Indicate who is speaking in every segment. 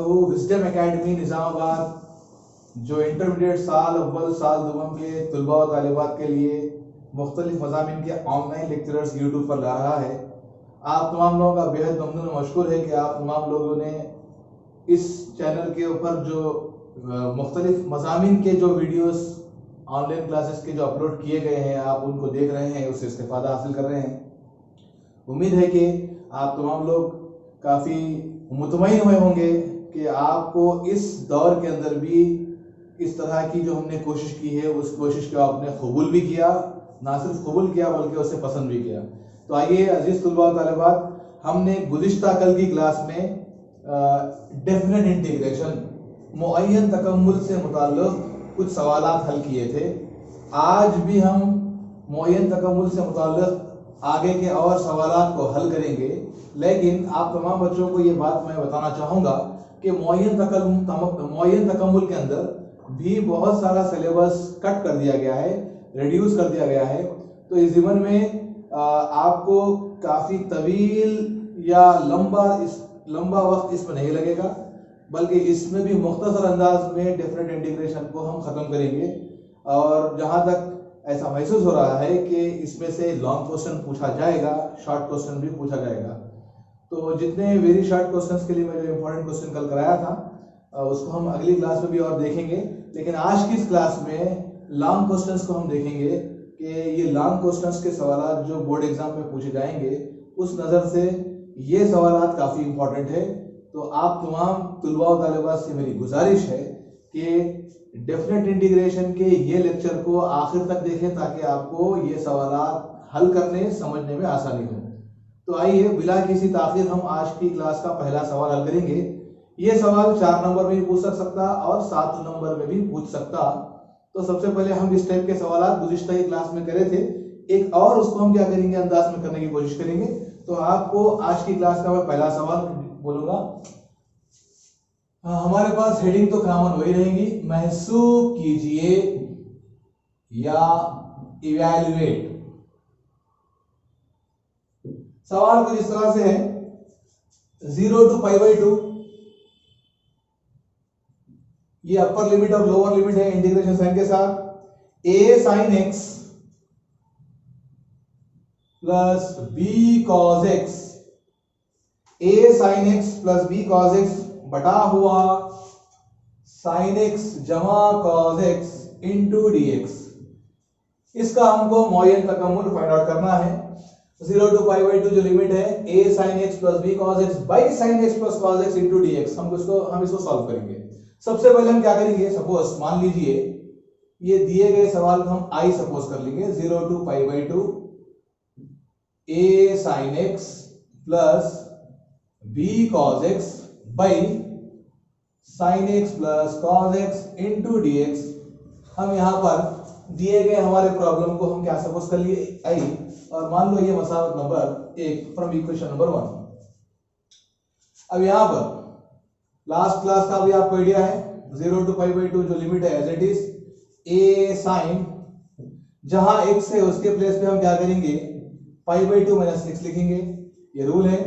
Speaker 1: Wisdom academy Nizamabad जो intermediate साल अव्वल साल दुवम के तलबा व तालिबात के लिए मुख्तलिफ मज़ामिन के ऑनलाइन लेक्चरर्स यूट्यूब पर ला रहा है। आप तमाम लोगों का बेहद ममनून और मशकूर है कि आप तमाम लोगों ने इस चैनल के ऊपर जो मुख्तलिफ मज़ामिन के जो वीडियोस ऑनलाइन क्लासेस के जो अपलोड किए गए हैं आप उनको देख रहे हैं, उससे इस्तेफादा हासिल कर रहे हैं। उम्मीद है कि आप तमाम लोग काफ़ी मुतमईन हुए होंगे कि आपको इस दौर के अंदर भी इस तरह की जो हमने कोशिश की है उस कोशिश को आपने कबूल भी किया, ना सिर्फ कबूल किया बल्कि उसे पसंद भी किया। तो आइए अजीज़ तलबा व तालिबात, हमने गुज़िश्ता कल की क्लास में डेफिनेट इंटीग्रेशन मुअय्यन तकम्मुल से मुताल्लिक़ कुछ सवालात हल किए थे। आज भी हम मुअय्यन तकम्मुल से मुताल्लिक़ आगे के और सवालात को हल करेंगे, लेकिन आप तमाम बच्चों को ये बात मैं बताना चाहूँगा कि मुअय्यन तकम्मुल के अंदर भी बहुत सारा सिलेबस कट कर दिया गया है, रिड्यूस कर दिया गया है। तो इस ज़िमन में आपको काफ़ी तवील या लंबा वक्त इसमें नहीं लगेगा, बल्कि इसमें भी मुख्तसर अंदाज में डेफिनेट इंटीग्रेशन को हम ख़त्म करेंगे। और जहाँ तक ऐसा महसूस हो रहा है कि इसमें से लॉन्ग क्वेश्चन पूछा जाएगा, शॉर्ट क्वेश्चन भी पूछा जाएगा। तो जितने वेरी शॉर्ट क्वेश्चंस के लिए मैं जो इम्पोर्टेंट क्वेश्चन कल कराया था उसको हम अगली क्लास में भी और देखेंगे, लेकिन आज की इस क्लास में लॉन्ग क्वेश्चंस को हम देखेंगे कि ये लॉन्ग क्वेश्चंस के सवाल जो बोर्ड एग्जाम में पूछे जाएंगे उस नज़र से ये सवाल काफ़ी इंपॉर्टेंट है। तो आप तमाम तुलबा व तालिबात से मेरी गुजारिश है कि डेफिनेट इंटीग्रेशन के ये लेक्चर को आखिर तक देखें ताकि आपको ये सवाल हल करने समझने में आसानी हो। तो आइए बिला किसी ताखिर हम आज की क्लास का पहला सवाल हल करेंगे। ये सवाल 4 नंबर में भी पूछ सकता और 7 नंबर में भी पूछ सकता। तो सबसे पहले हम इस टाइप के सवाल गुज़िश्ता की क्लास में करे थे, एक और उसको हम क्या करेंगे अंदाज में करने की कोशिश करेंगे। तो आपको आज की क्लास का मैं पहला सवाल बोलूंगा। हमारे पास हेडिंग तो कॉमन वही रहेंगी, महसूब कीजिए या इवैल्यूएट। सवाल कुछ इस तरह से है, 0 to π/2 ये अपर लिमिट और लोअर लिमिट है इंटीग्रेशन साइन के साथ। a sin x plus b cos x, a sin x plus b cos x बटा हुआ sin x जमा cos x इंटू dx। इसका हमको मुअय्यन तकम्मुल फाइंड आउट करना है। 0 to π/2 जो लिमिट है a sin x plus b cos x by sin x plus cos x into dx, हम इसको सॉल्व करेंगे। सबसे पहले हम क्या करेंगे, सपोज मान लीजिए ये दिए गए सवाल को हम i सपोज कर लेंगे। 0 to π/2 a sin x plus b cos x by sin x plus cos x into dx। हम यहाँ पर दिए गए हमारे प्रॉब्लम को हम क्या सपोज कर लिए i, और मान लो ये मसावत नंबर 1 फ्रॉम इक्वेशन नंबर 1। अब यहाँ पर लास्ट क्लास का भी आपको आइडिया है, 0 to π/2 जो लिमिट है as it is a sin, जहां x है उसके प्लेस पे हम क्या करेंगे π/2 माइनस 6 लिखेंगे, ये रूल है,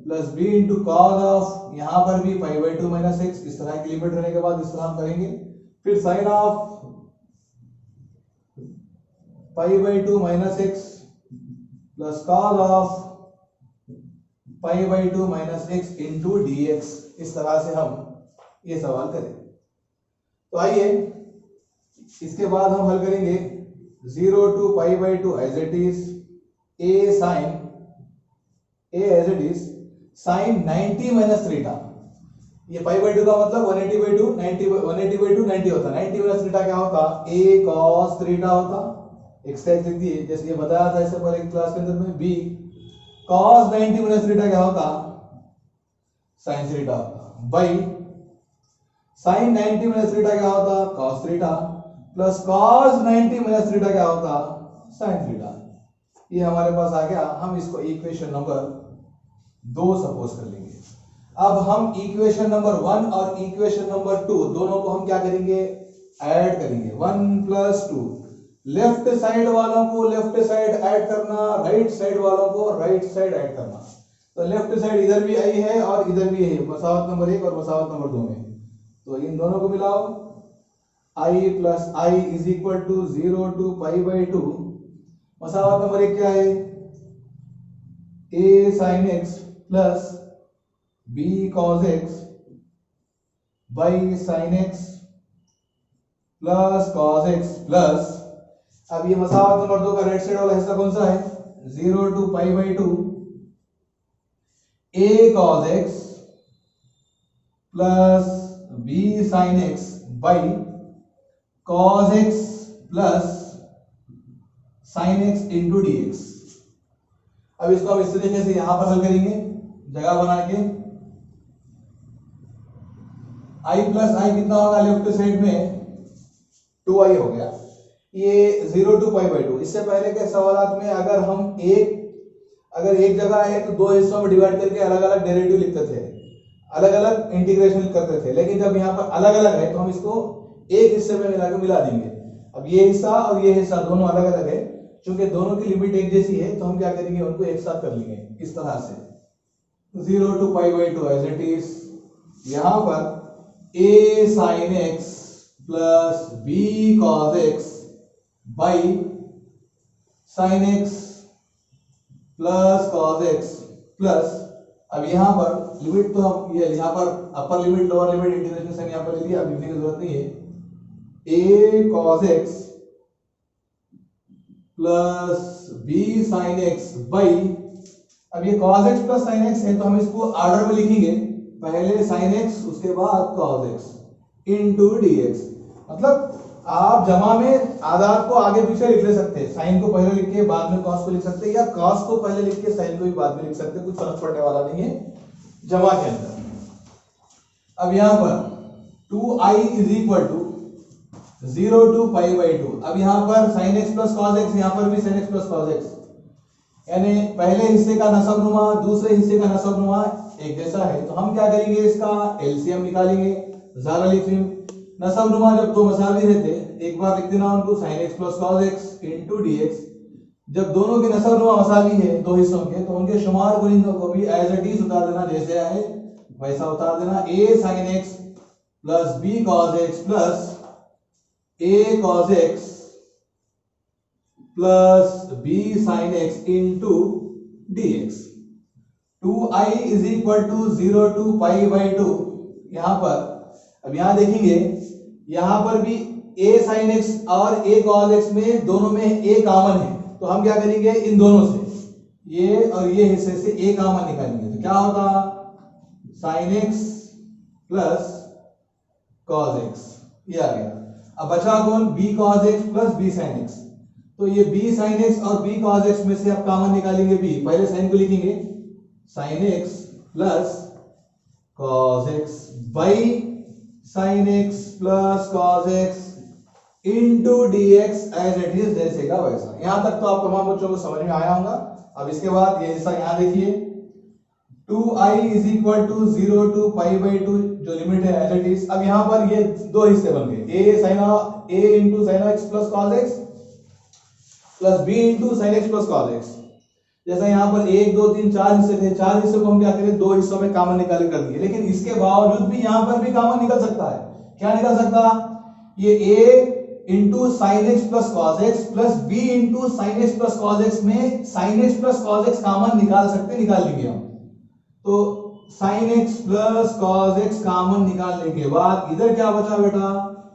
Speaker 1: plus b into cos of, यहाँ पर भी π/2 माइनस 6, इस तरह की लिमिट रहने के बाद इस तरह हम करेंगे। फिर sine of π/2 minus 6 plus cos of π/2 minus 6 into dx। इस तरह से हम ये सवाल करें। तो आइए इसके बाद हम हल करेंगे 0 to π/2 as it is a sin as it is sin 90 minus theta. ये π/2 का मतलब 180/2 180/2 90 होता। 90 माइनस थीटा क्या होता, a cos थीटा होता। एक्सरसाइज लिख दिए जैसे ये बताया था इससे पहले क्लास के अंदर में, b cos 90 माइनस थीटा क्या होता, sin थीटा होता, बाई sin 90 माइनस थीटा क्या होता, cos theta, plus cos 90 minus theta क्या होता, sin थीटा। ये हमारे पास आ गया। हम इसको इक्वेशन नंबर 2 सपोज कर लेंगे। अब हम इक्वेशन नंबर 1 और इक्वेशन नंबर 2 दोनों को हम क्या करेंगे, ऐड करेंगे। 1 प्लस 2, लेफ्ट साइड वालों को लेफ्ट साइड ऐड करना, राइट साइड वालों को राइट साइड ऐड करना। तो लेफ्ट साइड इधर भी आई है और इधर भी है, मसावत नंबर 1 और मसावत नंबर 2 में। तो इन दोनों को मिलाओ, i plus I is equal to 0 to pi by 2। मसावत नंबर 1 क्या है, a sin x plus b cos x by sin x plus cos x plus, अब ये मसावत नंबर 2 का राइट साइड वाला हिस्सा कौन सा है, 0 to pi by 2 a cos x plus b sin x by cos x plus sin x into dx। अब इसको हम इस तरीके से यहां पर हल करेंगे, जगह बना के i प्लस आई कितना होगा लेफ्ट साइड में 2i हो गया, ये 0 टू पाई बाई 2। इससे पहले के सवालात में अगर एक जगह है तो दो हिस्सों में डिवाइड करके अलग अलग डेरिवेटिव लिखते थे, अलग अलग इंटीग्रेशन करते थे, लेकिन जब यहाँ पर अलग अलग है तो हम इसको एक हिस्से में मिला देंगे। अब ये हिस्सा और ये हिस्सा दोनों अलग अलग है, क्योंकि दोनों की लिमिट एक जैसी है तो हम क्या करेंगे, उनको एक साथ कर लेंगे इस तरह से 0 to pi by 2 as it is. यहाँ पर a sin x plus b cos x by sin x plus cos x plus, अब यहाँ पर लिमिट तो हम ये यहाँ पर upper limit lower limit integration sine यहाँ पर ले लिया, अब लिखने की जरूरत नहीं है, a cos x plus b sin x by, अब ये cos x plus sin x है तो हम इसको ऑर्डर में लिखेंगे, पहले sin x उसके बाद cos x इंटू dx। मतलब आप जमा में आदात को आगे पीछे लिख ले सकते हैं, साइन को पहले लिख के बाद में कॉस को लिख सकते हैं, या कॉस को पहले लिख के साइन को भी बाद में लिख सकते हैं, कुछ फर्क पड़ने वाला नहीं है जमा के अंदर। अब यहां पर 2i is equal to 0 to pi by 2। अब यहां पर sin x plus cos x, यहां पर भी sin x plus cos x, यानी पहले हिस्से का नसबनुमा दूसरे हिस्से का नसबनुमा एक जैसा है, तो हम क्या करेंगे, इसका एलसीएम निकालेंगे। ज़रा लिख लीजिए, नसबनुमा जब दो मसावी रहते, एक बार लिख देना उनको sin x plus cos x into dx। जब दोनों के नसबनुमा मसावी है दो हिस्सों के, तो उनके शुमार कुनिंदों को भी एज इट इज उतार देना, जैसे आए वैसा उतार देना। a sin x plus b cos x plus a cos x plus b sin x into dx। 2i is equal to 0 to pi by 2। यहां पर अब यहां देखेंगे, यहां पर भी a sin x और a cos x में दोनों में a कॉमन है, तो हम क्या करेंगे, इन दोनों से ये और ये हिस्से से a कॉमन निकालेंगे, तो क्या होगा sin x plus cos x, ये आ गया। अब बचा कौन, b cos x plus b sin x, तो ये b sin x और b cos x में से आप कॉमन निकालेंगे b, पहले साइन को लिखेंगे sin x plus cos x by sin x plus cos x into dx as it is, जैसे का वैसा। यहां तक तो आप तमाम बच्चों को समझ में आया होगा। अब इसके बाद ये हिस्सा यहां देखिए, 2i is equal to 0 to pi by 2 जो लिमिट है एज इट इज। अब यहां पर ये दो हिस्से बन गए, a into sin x plus cos x plus b into sin x plus cos x। जैसा यहाँ पर 1 2 3 4 हिस्से थे, 4 हिस्से को हम क्या करें, दो हिस्सों में कॉमन निकाल कर दिए, लेकिन इसके बावजूद भी यहाँ पर भी कॉमन निकल सकता है। क्या निकल सकता, ये a into sin x plus cos x plus b into sin x plus cos x में sin x plus cos x common निकाल सकते, निकाल लेंगे हम। तो sin x plus cos x common निकालने के बाद इधर क्या बचा बेटा,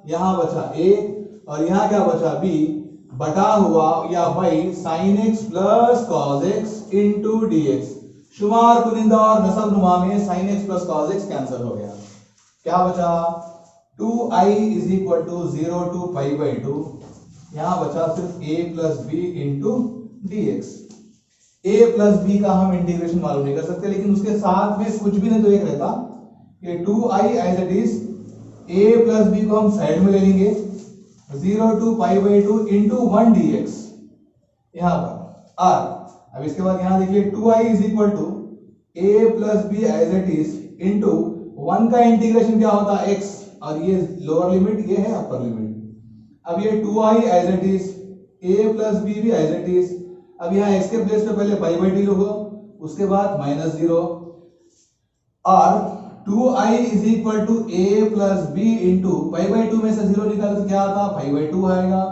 Speaker 1: यहाँ बचा a और यहाँ क्या बचा b, बटा हुआ या भाई sin x plus cos x into dx। शुमार कुनिंदा और नसबनुमा में sin x plus cos x cancel हो गया, क्या बचा 2i is equal to 0 to pi by 2। यहां बचा सिर्फ a plus b into dx। a plus b का हम इंटीग्रेशन मालूम नहीं कर सकते, लेकिन उसके साथ में कुछ भी नहीं तो एक रहता, ये 2i as it is, a plus b को हम साइड में ले लेंगे, 0 to pi by 2 into 1 dx यहां पर r। अब इसके बाद यहां देखिए 2i is equal to a plus b as it is into 1 का इंटीग्रेशन क्या होता है x, और ये लोअर लिमिट, ये है अपर लिमिट। अब ये 2i as it is, a plus b भी एज इट इज। अब यहाँ x के प्लेस पे पहले पाई बाई टी लिखो, उसके बाद -0 और 2i is equal to a plus B into π/2 में से 0 निकाले तो क्या आता, π/2 आएगा।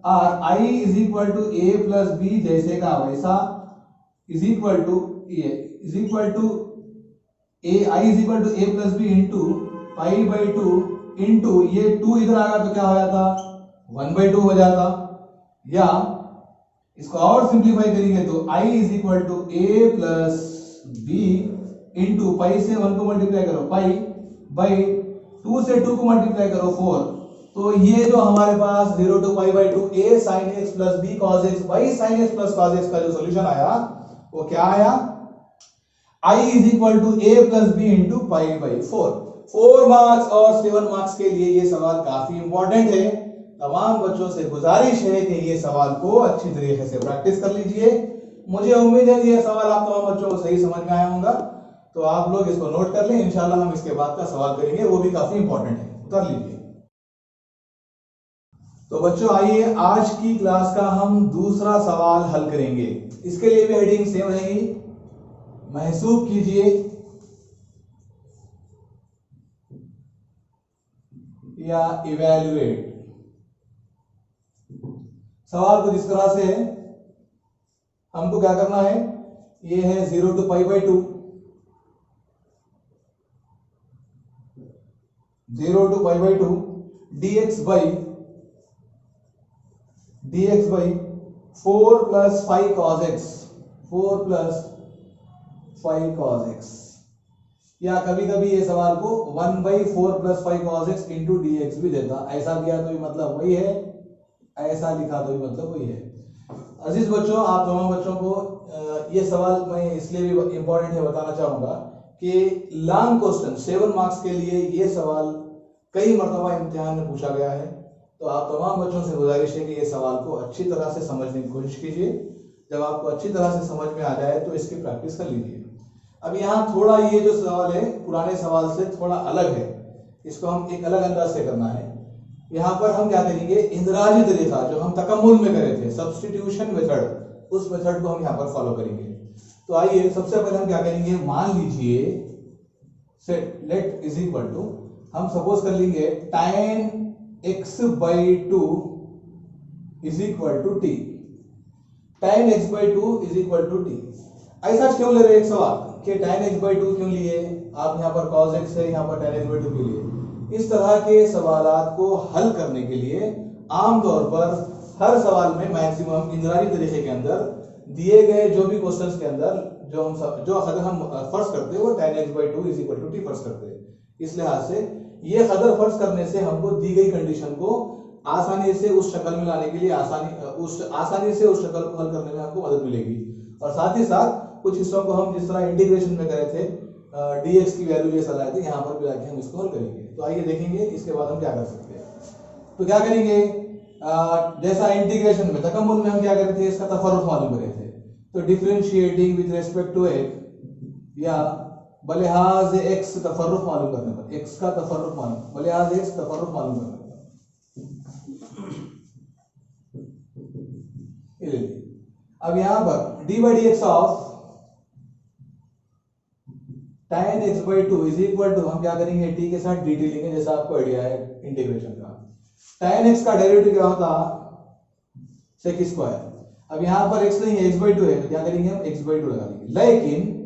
Speaker 1: और i is equal to a plus B जैसे का वैसा is equal to I is equal to a plus B into π/2 into ये 2 इधर आ गया तो क्या हो जाता, 1/2 हो जाता। या इसको और सिंप्लीफाई करेंगे तो i is equal to a plus B into pi से 1 को मल्टीप्लाई करो π/2 से 2 को मल्टीप्लाई करो 4। तो ये जो हमारे पास 0 to π/2 a sin x plus b cos x by sin x plus cos x का जो सॉल्यूशन आया वो क्या आया, i is equal to a plus b into π/4। 4 marks और 7 मार्क्स के लिए ये सवाल काफी इंपॉर्टेंट है। तमाम बच्चों से गुजारिश है कि ये सवाल को अच्छी तरीके से प्रैक्टिस कर लीजिए। मुझे उम्मीद है कि ये सवाल आप तमाम बच्चों को सही समझ में आया होगा, तो आप लोग इसको नोट कर लें। इंशाल्लाह हम इसके बाद का सवाल करेंगे, वो भी काफी इंपॉर्टेंट है, कर लीजिए। तो बच्चों आइए आज की क्लास का हम दूसरा सवाल हल करेंगे। इसके लिए भी हेडिंग सेम रहेगी, महसूब कीजिए या इवैल्यूएट। सवाल कुछ इस तरह से है, हमको क्या करना है, ये है 0 to π/2, 0 to π/2 dx by 4 plus 5 cos x, 4 plus 5 cos x। या कभी कभी ये सवाल को 1/4 plus 5 cos x into dx भी देता, ऐसा दिया तो भी मतलब वही है, ऐसा लिखा तो भी मतलब वही है। अजीज बच्चों, आप दोनों बच्चों को ये सवाल मैं इसलिए भी इंपॉर्टेंट है बताना चाहूंगा कि लॉन्ग क्वेश्चन 7 मार्क्स के लिए ये सवाल कई मरतबा इम्तिहान में पूछा गया है। तो आप तमाम बच्चों से गुजारिश है कि ये सवाल को अच्छी तरह से समझने की कोशिश कीजिए। जब आपको अच्छी तरह से समझ में आ जाए तो इसकी प्रैक्टिस कर लीजिए। अब यहाँ थोड़ा ये जो सवाल है पुराने सवाल से थोड़ा अलग है, इसको हम एक अलग अंदाज से करना है। यहाँ पर हम क्या करेंगे, इंदराजी तरीका जो हम तकम्मुल में करे थे, सब्स्टिट्यूशन मेथड, उस मेथड को हम यहाँ पर फॉलो करेंगे। तो आइए सबसे पहले हम क्या करेंगे, मान लीजिए set let is equal to, हम सपोज कर लेंगे tan x/2 is equal to t, tan x/2 is equal to t। ऐसा क्यों ले रहे एक सवाल कि tan x/2 क्यों लिए, आप यहाँ पर cos x है, यहाँ पर tan x/2 क्यों लिए। इस तरह के सवालात को हल करने के लिए आमतौर पर हर सवाल में मैक्सिमम इंदराजी तरीके के अंदर दिए गए जो भी क्वेश्चंस के अंदर जो कदर हम फर्ज करते हैं वो tan x/2 is equal to t फर्ज करते हैं। इस लिहाज से ये कदर फर्ज करने से हमको दी गई कंडीशन को आसानी से उस शक्ल में लाने के लिए आसानी से उस शक्ल को हल करने में आपको मदद मिलेगी। और साथ ही साथ कुछ हिस्सों को हम जिस तरह इंटीग्रेशन में करे थे, dx की वैल्यू जैसा लाए थे, यहाँ पर भी लाके हम इसको हल करेंगे। तो आइए देखेंगे इसके बाद हम क्या कर सकते हैं। तो क्या करेंगे, जैसा इंटीग्रेशन में तकम्मुल में हम क्या करे थे, इसका तफर्रुक मालूम करे थे। तो differentiating with respect to x या बलिहाज x तफर्रुक मालूम करने पर, x का तफर्रुक मालूम, बलिहाज x तफर्रुक मालूम करने पर, अब यहाँ पर d/dx of tan x/2 is equal to, हम क्या करेंगे t के साथ dt लेंगे, जैसा आपको आइडिया है इंटीग्रेशन का। tan x का डेरिवेटिव क्या होता, sec स्क्वायर। अब यहाँ पर x नहीं है, x/2 है, तो क्या करेंगे हम x/2 लगा लेंगे। लेकिन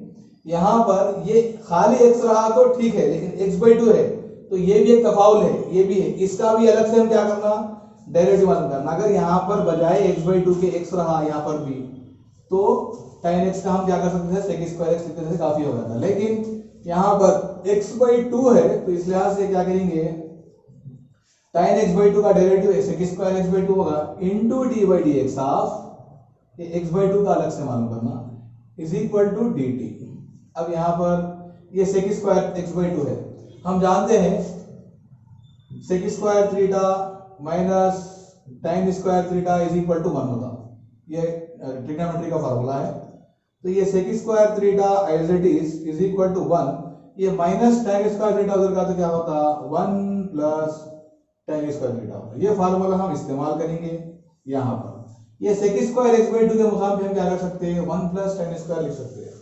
Speaker 1: यहाँ पर ये खाली x रहा तो ठीक है, लेकिन x/2 है तो ये भी एक तफाउल है, ये भी है, इसका भी अलग से हम क्या करना, डेरिवेटिव मालूम करना। अगर यहाँ पर बजाय x/2 के x रहा यहाँ पर भी, तो tan x का हम क्या कर सकते हैं, sec स्क्वायर x लिखने से काफी हो जाता है। लेकिन यहाँ पर x/2 है तो इस लिहाज से क्या करेंगे, tan x/2 का डेरिवेटिव sec स्क्वायर x/2 होगा इनटू d/dx ऑफ x/2 का अलग से मालूम करना इज इक्वल टू dt। अब यहाँ पर ये sec स्क्वायर x/2 है, हम जानते हैं sec square theta minus tan square theta is equal to 1 होता, ये ट्रिग्नोमेट्री का फार्मूला है। तो ये sec square theta as it is equal to 1, ये माइनस tan स्क्वायर थीटा उधर का तो क्या होता, 1 प्लस tan स्क्वायर थीटा होता। ये फार्मूला हम इस्तेमाल करेंगे यहाँ पर। ये sec स्क्वायर x/2 के मुकाम पे हम क्या कर सकते हैं, 1 प्लस tan स्क्वायर लिख सकते हैं।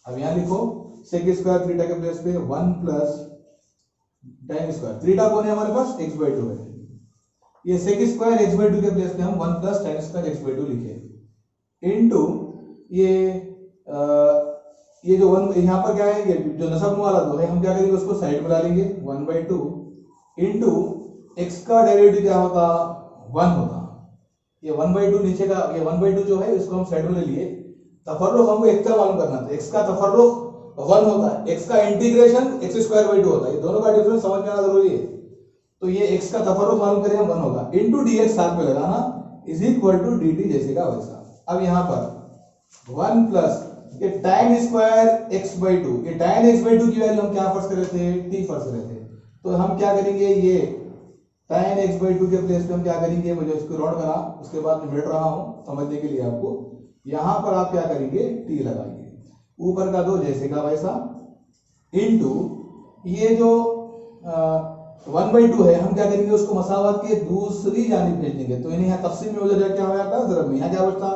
Speaker 1: अब यहाँ लिखो सेक स्क्वायर थीटा के प्लेस पे 1 प्लस tan स्क्वायर, थीटा कौन है हमारे पास x/2 है, ये सेक स्क्वायर x/2 के प्लेस पे हम 1 प्लस tan स्क्वायर x/2 लिखे इनटू ये जो 1 यहाँ पर क्या है, ये जो नसब वाला 2 है हम क्या करेंगे उसको साइड में डालेंगे 1/2 इनटू x का डेरिवेटिव क्या होता 1 होता, ये 1/2 नीचे का ये 1/2 जो है इसको हम साइड में ले लिए। तफर्रुक हमको x का मालूम करना था, x का तफर्रुक 1 होता है, x का इंटीग्रेशन x²/2 होता है, ये दोनों का डिफरेंस समझ में आना जरूरी है। तो ये x का तफर्रुक मालूम करें हम 1 होगा इनटू dx साथ में लगाना इज इक्वल टू dt जैसे का वैसा। अब यहाँ पर 1 प्लस ये tan स्क्वायर x/2, ये tan x/2 की वैल्यू हम क्या फर्स्ट कर रहे थे t फर्स्ट कर रहे थे, तो हम क्या करेंगे ये tan x/2 के प्लेस पे हम क्या करेंगे, मुझे इसको राउंड करा उसके बाद मैं बैठ रहा हूँ समझने के लिए आपको, यहाँ पर आप क्या करेंगे t लगाएंगे ऊपर का 2 जैसे का वैसा इनटू ये जो 1/2 है हम क्या करेंगे उसको मसावत के दूसरी जानिब भेज देंगे, तो इन्हें यहाँ तफसील में उधर क्या हो जाता है ज़रब में, यहाँ क्या बचता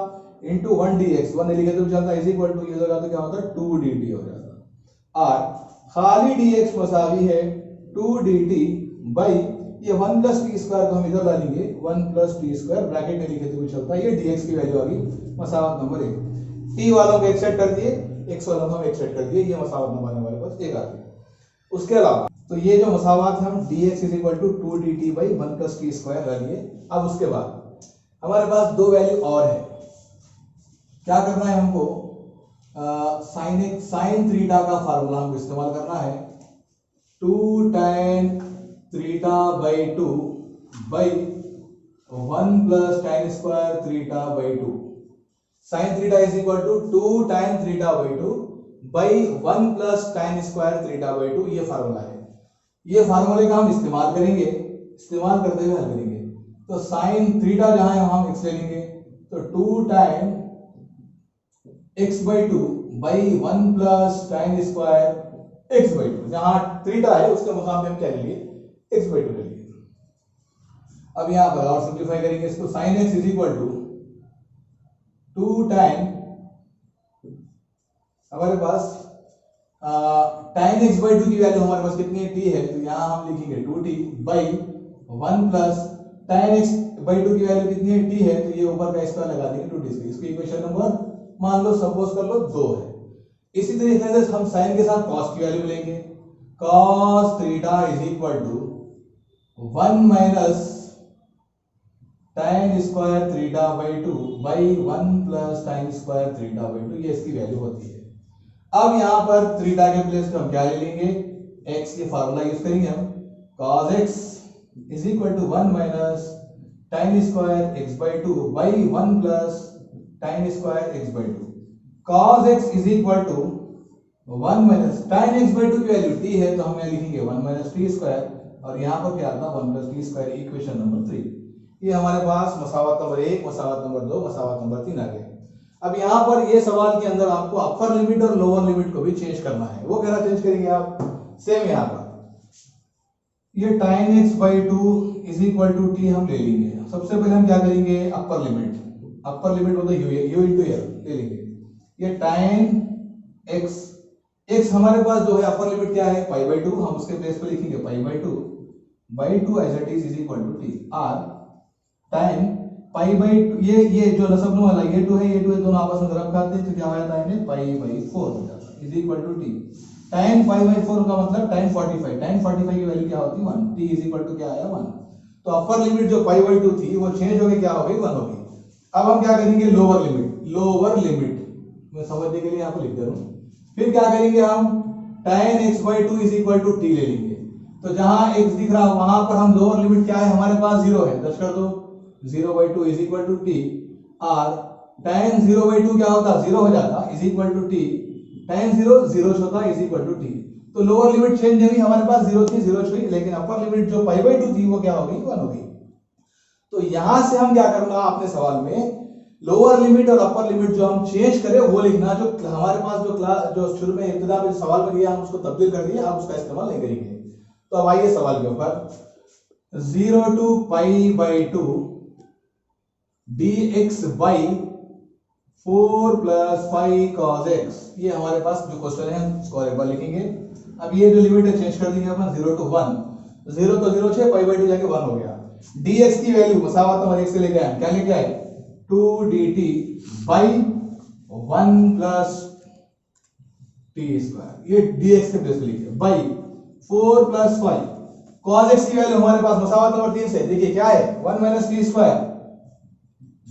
Speaker 1: इनटू 1 dx 1 लिखे तो चलता इज इक्वल टू ये लगा तो क्या होता है 2 dt हो जाता, और खाली dx मसावी है 2 dt बाई ये 1 प्लस टी स्क्वायर को हम इधर डालेंगे 1 प्लस टी स्क्वायर ब्रैकेट में लिखे तो चलता है, ये dx की वैल्यू आ गई मसावत नंबर 1। t वालों को एक सेट कर दिए, x वालों को हम एक सेट कर दिए, ये मसावत नंबर हमारे पास एक आ गई। उसके अलावा तो ये जो मसावत हम dx is equal to 2 dt by 1 plus t square डालिए। अब उसके बाद हमारे पास 2 वैल्यू और है, क्या करना है हमको साइन थीटा का फार्मूला हमको इस्तेमाल करना है 2 tan theta by 2 by 1 plus tan square theta by 2, sine theta is equal to 2 tan theta by 2 by 1 plus tan square theta by 2, ये फार्मूला है। ये फार्मूले का हम इस्तेमाल करेंगे, इस्तेमाल करते हुए हल करेंगे। तो साइन थीटा जहां है हम x ले लेंगे, तो 2 tan x/2 by 1 plus tan square x/2, जहां थीटा है उसके मुकाम में हम क्या ले लिए x/2 ले लिए। अब यहां पर और सिंपलीफाई करेंगे इसको, sin x is equal to 2 tan हमारे पास tan x/2 की वैल्यू हमारे पास कितनी है t है, तो यहां हम लिखेंगे 2t by 1 plus tan x/2 की वैल्यू कितनी है t है, तो ये ऊपर का स्क्वायर लगा देंगे 2t से, इसकी इक्वेशन नंबर मान लो सपोज कर लो 2 है। इसी तरीके से हम साइन के साथ cos की वैल्यू लेंगे, cos theta is equal to 1 minus tan square theta by 2 by 1 plus tan square theta by 2, ये इसकी वैल्यू होती है। अब यहां पर थीटा के प्लेस पे हम क्या ले लेंगे x के फार्मूला यूज करेंगे हम, cos x is equal to 1 minus tan square x/2 by 1 plus tan square x/2, cos x is equal to 1 minus tan x/2 की वैल्यू t है तो हम यहां लिखेंगे 1 माइनस t स्क्वायर, और यहां पर क्या आता 1 plus t square, equation number 3। ये हमारे पास मसावत नंबर 1, मसावत नंबर 2, मसावत नंबर 3 आ गए। अब यहां पर ये सवाल के अंदर आपको अपर लिमिट और लोअर लिमिट को भी चेंज करना है, वो कैसे चेंज करेंगे आप, सेम यहां पर ये tan x/2 is equal to t हम ले लेंगे। सबसे पहले हम क्या करेंगे अपर लिमिट मतलब u इनटू l ले लेंगे, ये tan x हमारे पास जो है अपर लिमिट क्या है π/2, हम उसके प्लेस पे लिखेंगे π/2 as it is equal to t, और tan π/2 ये जो नसब वाला ये 2 है दोनों आपस में ज़रब खाते हैं तो क्या हो जाता है π/4 हो जाता है is equal to t। tan π/4 का मतलब tan 45 की वैल्यू क्या होती है 1, t इज इक्वल टू क्या आया 1। तो अपर लिमिट जो π/2 थी वो चेंज हो गई, क्या हो गई 1 हो गई। अब हम क्या करेंगे लोअर लिमिट मैं समझने के लिए यहाँ पे लिख दे रहा हूँ। फिर क्या करेंगे हम tan x/2 is equal to t ले लेंगे, तो जहां x दिख रहा वहां पर हम लोअर लिमिट क्या है हमारे पास 0 है, दर्ज कर दो 0/2 इज इक्वल टू t, और tan 0/2 क्या होता 0 हो जाता is equal to t, tan 0 होता इज इक्वल टू t। तो लोअर लिमिट चेंज हुई, हमारे पास 0 थी 0 हुई, लेकिन अपर लिमिट जो π/2 थी वो क्या हो गई 1 हो गई। तो यहां से हम क्या करना अपने सवाल में लोअर लिमिट और अपर लिमिट जो हम चेंज करें वो लिखना, जो हमारे पास जो शुरू में इब्तिदा में सवाल में दिया हम उसको तब्दील कर दिए, आप उसका इस्तेमाल नहीं करेंगे। तो अब आइए सवाल के ऊपर 0 to π/2 dx by 4 plus 5 cos x, ये हमारे पास जो क्वेश्चन है हम इसको और एक बार लिखेंगे। अब ये जो लिमिट है चेंज कर देंगे अपन 0 to 1, 0 तो 0 6 पाई बाई 2 जाके 1 हो गया। dx की वैल्यू मसावत हम x से लेके आए, क्या लेके आए 2 dt by 1 plus t square, ये dx के प्लेस पे लिखिए बाई 4 प्लस 5 cos x की वैल्यू हमारे पास मसावत नंबर 3 से देखिए क्या है 1 minus t square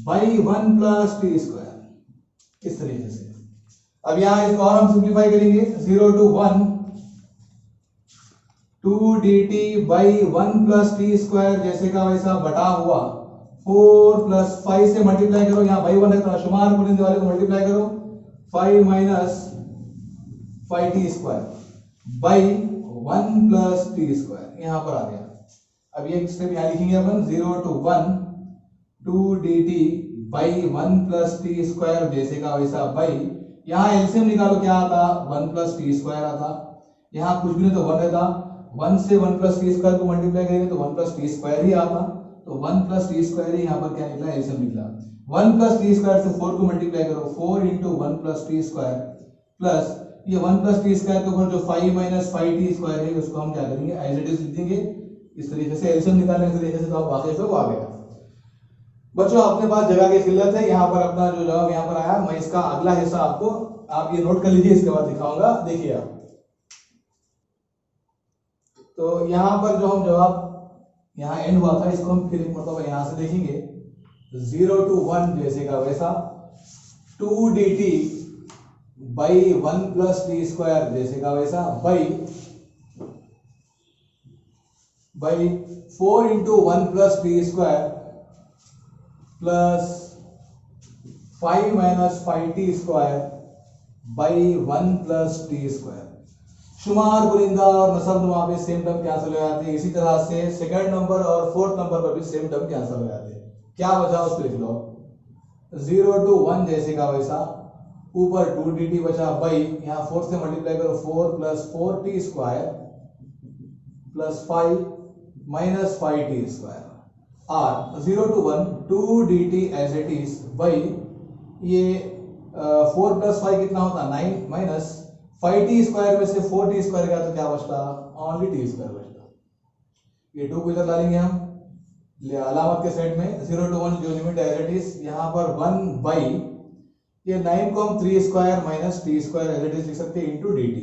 Speaker 1: by 1 plus t square, इस तरीके से। अब यहां इसको और हम सिंप्लीफाई करेंगे 0 to 1 2 dt by 1 plus t square जैसे का वैसा बटा हुआ 4 प्लस 5 से मल्टीप्लाई करो, यहां बाई 1 है तो शुमार बुनिंदे वाले को मल्टीप्लाई करो 5 minus 5 t square by 1 plus t square, यहां पर आ गया। अब ये स्टेप यहां लिखेंगे अपन 0 to 1 2 dt by 1 plus t square जैसे का वैसा बाई, यहां एलसीएम निकालो क्या आता 1 प्लस टी स्क्वायर आता, यहां कुछ भी नहीं तो 1 रहता, 1 से 1 प्लस टी स्क्वायर को मल्टीप्लाई करेंगे तो 1 प्लस टी स्क्वायर ही आता, तो 1 प्लस टी स्क्वायर ही यहां पर क्या निकला एलसीएम निकला। 1 प्लस टी स्क्वायर से 4 को मल्टीप्लाई करो 4 into 1 plus t square plus ये 1 प्लस टी स्क्वायर के ऊपर जो 5 माइनस 5 टी स्क्वायर है उसको हम क्या करेंगे एज इट इज लिख देंगे। इस तरीके से एलसीएम निकालने के तरीके से तो आप वाकई पे वो आ गया। बच्चों अपने पास जगह की किल्लत है, यहाँ पर अपना जो जवाब यहाँ पर आया, मैं इसका अगला हिस्सा आपको आप ये नोट कर लीजिए, इसके बाद दिखाऊंगा। देखिए आप तो यहाँ पर जो हम जवाब यहाँ एंड हुआ था इसको हम फिर मतलब यहाँ से देखेंगे 0 to 1 जैसे का वैसा 2 dt by 1 plus t square जैसे का वैसा by 4 into 1 plus t square plus 5 minus 5 t square by 1 plus t square. शुमार बुनिंदा और नसबनुमा पे सेम टर्म कैंसिल हो जाते हैं, इसी तरह से सेकंड नंबर और फोर्थ नंबर पर भी सेम टर्म कैंसिल हो जाते हैं। क्या बचा उसको लिख लो 0 to 1 जैसे का वैसा ऊपर 2 dt बचा बाई यहाँ 4 से मल्टीप्लाई करो 4 plus 4 t square plus 5 minus 5 t square और 0 to 1 2 dt as it is by ये 4 प्लस 5 कितना होता 9 माइनस 5 टी स्क्वायर में से 4 टी स्क्वायर गया तो क्या बचता ओनली टी स्क्वायर बचता। ये 2 को इधर डालेंगे हम अलामत के साइड में 0 to 1 जो लिमिट एज इट इज यहाँ पर 1 बाई ये 9 को हम 3 स्क्वायर minus t square as it is लिख सकते हैं इंटू dt।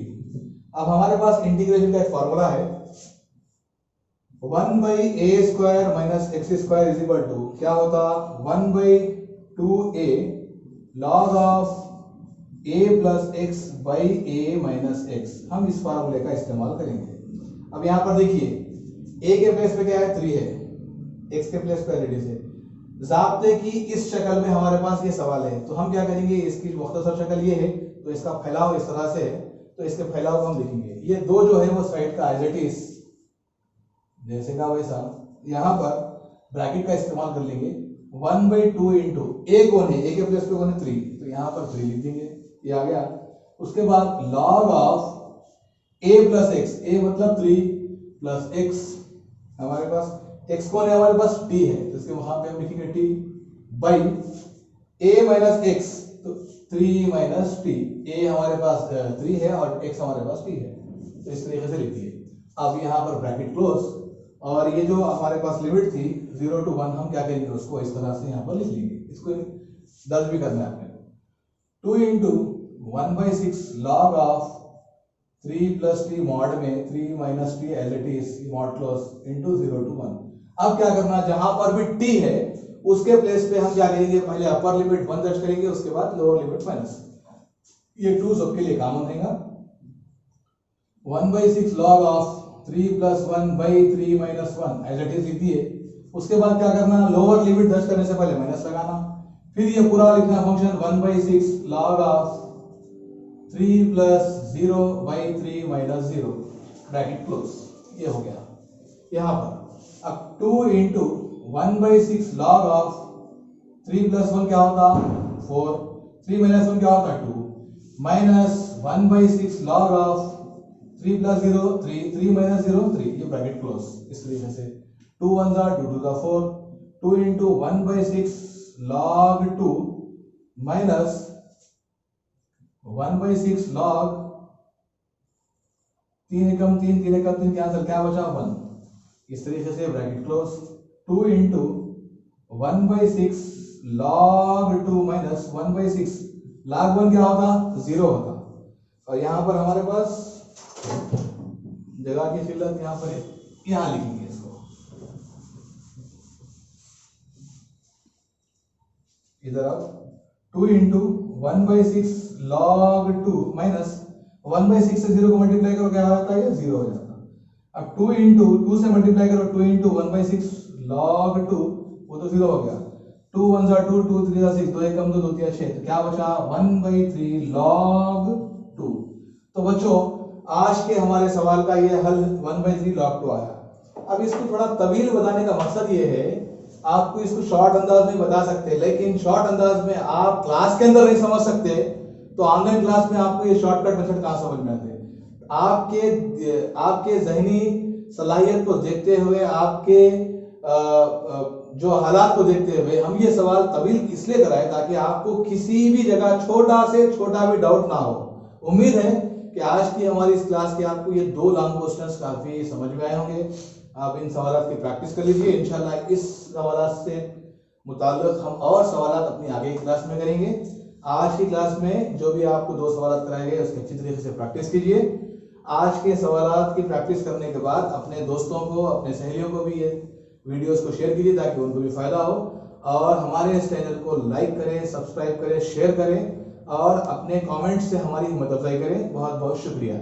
Speaker 1: अब हमारे पास इंटीग्रेशन का एक फॉर्मूला है 1 by a square minus x square is equal to क्या होता 1 by 2a log of a plus x by a minus x. हम इस फार्मूले का इस्तेमाल करेंगे। अब यहाँ पर देखिए a के प्लेस पे क्या है 3 है, x के प्लेस पे रेडियस है। ज़ाब्ते की इस शक्ल में हमारे पास ये सवाल है तो हम क्या करेंगे इसकी मुख्तसर शक्ल ये है तो इसका फैलाव इस तरह से है तो इसके फैलाव को हम लिखेंगे। ये दो जो है वो साइड का एज इट इज जैसे का वैसा यहाँ पर ब्रैकेट का इस्तेमाल कर लेंगे 1 बाई 2 इंटू ए कौन है, ए के प्लेस पे कौन है 3 तो यहाँ पर 3 लिख देंगे, ये आ गया। उसके बाद log of A plus X, A मतलब 3 प्लस एक्स, हमारे पास एक्स कौन है हमारे पास टी है तो इसके वहां पे हम लिखेंगे T by a minus x तो 3 माइनस टी, ए हमारे पास 3 है और एक्स हमारे पास टी है तो इस तरीके से लिख दिए। अब यहाँ पर ब्रैकेट क्लोज और ये जो हमारे पास लिमिट थी 0 to 1 हम क्या करेंगे उसको इस तरह से यहाँ पर लिख लेंगे। इसको दर्ज भी करना है आपने 2 into 1 by 6 log of 3 plus t mod में 3 minus t as it is mod close into 0 to 1। अब क्या करना जहां पर भी टी है उसके प्लेस पे हम क्या करेंगे पहले अपर लिमिट 1 दर्ज करेंगे उसके बाद लोअर लिमिट माइनस, ये 2 सबके लिए कॉमन रहेगा। 1 by 6 log of 3 plus 1 by 3 minus 1 as it is लिख दिए। उसके बाद क्या करना लोअर लिमिट दर्ज करने से पहले माइनस लगाना, फिर ये पूरा लिखना function 1 by 6 log of 3 plus 0 by 3 minus 0 bracket close, ये हो गया। यहाँ पर अब 2 into 1 by 6 log of 3 plus 1 क्या होता 4, 3 माइनस 1 क्या होता 2 minus 1 by 6 log of 3 plus 0 3, 3 minus 0 3, ये ब्रैकेट क्लोज। इस तरीके से 2 1 2 2 4 2 into 1 by 6 log 2 minus 1/6 log 3 Ekam 3 3 Ekam 3 cancel, क्या बचा 1। इस तरीके से bracket close. 2 into 1/6 log 2 minus 1/6 log 1 क्या होता 0 होता। और यहां पर हमारे पास जगह की किल्लत यहां पर यहां लिखेंगे इसको, इधर अब 2 इंटू 1/6 log 2 माइनस 1/6 से 0 को मल्टीप्लाई करो क्या आता है, 0 हो जाता। अब 2 इंटू 2 से मल्टीप्लाई करो, 2 इंटू 1/6 log 2 वो तो 0 हो गया। 2 1 जा 2 2 3 जा 6, 2 एकम 2 2 3 6, तो क्या बचा 1/3 log 2। तो बच्चों आज के हमारे सवाल का ये हल 1/3 log 2 आया। अब इसको थोड़ा तवील बताने का मकसद ये है, आपको इसको शॉर्ट अंदाज में बता सकते, लेकिन शॉर्ट अंदाज में आप क्लास के अंदर नहीं समझ सकते, तो ऑनलाइन क्लास में आपको ये शॉर्टकट मेथड कहां समझ में आते हैं। आपके जहनी सलाहियत को देखते हुए, आपके जो हालात को देखते हुए हम ये सवाल तवील इसलिए कराए ताकि आपको किसी भी जगह छोटा से छोटा भी डाउट ना हो। उम्मीद है कि आज की हमारी इस क्लास के आपको ये 2 लॉन्ग क्वेश्चंस काफी समझ में आए होंगे। आप इन सवालों की प्रैक्टिस कर लीजिए। इंशाल्लाह इस सवाल से मुताल्लिक हम और सवाल अपनी आगे की क्लास में करेंगे। आज की क्लास में जो भी आपको 2 सवाल कराए गए उसकी अच्छी तरीके से प्रैक्टिस कीजिए। आज के सवाल की प्रैक्टिस करने के बाद अपने दोस्तों को, अपने सहेलियों को भी ये वीडियोस को शेयर कीजिए ताकि उनको भी फायदा हो। और हमारे इस चैनल को लाइक करें, सब्सक्राइब करें, शेयर करें और अपने कमेंट से हमारी मदद करें। बहुत बहुत शुक्रिया।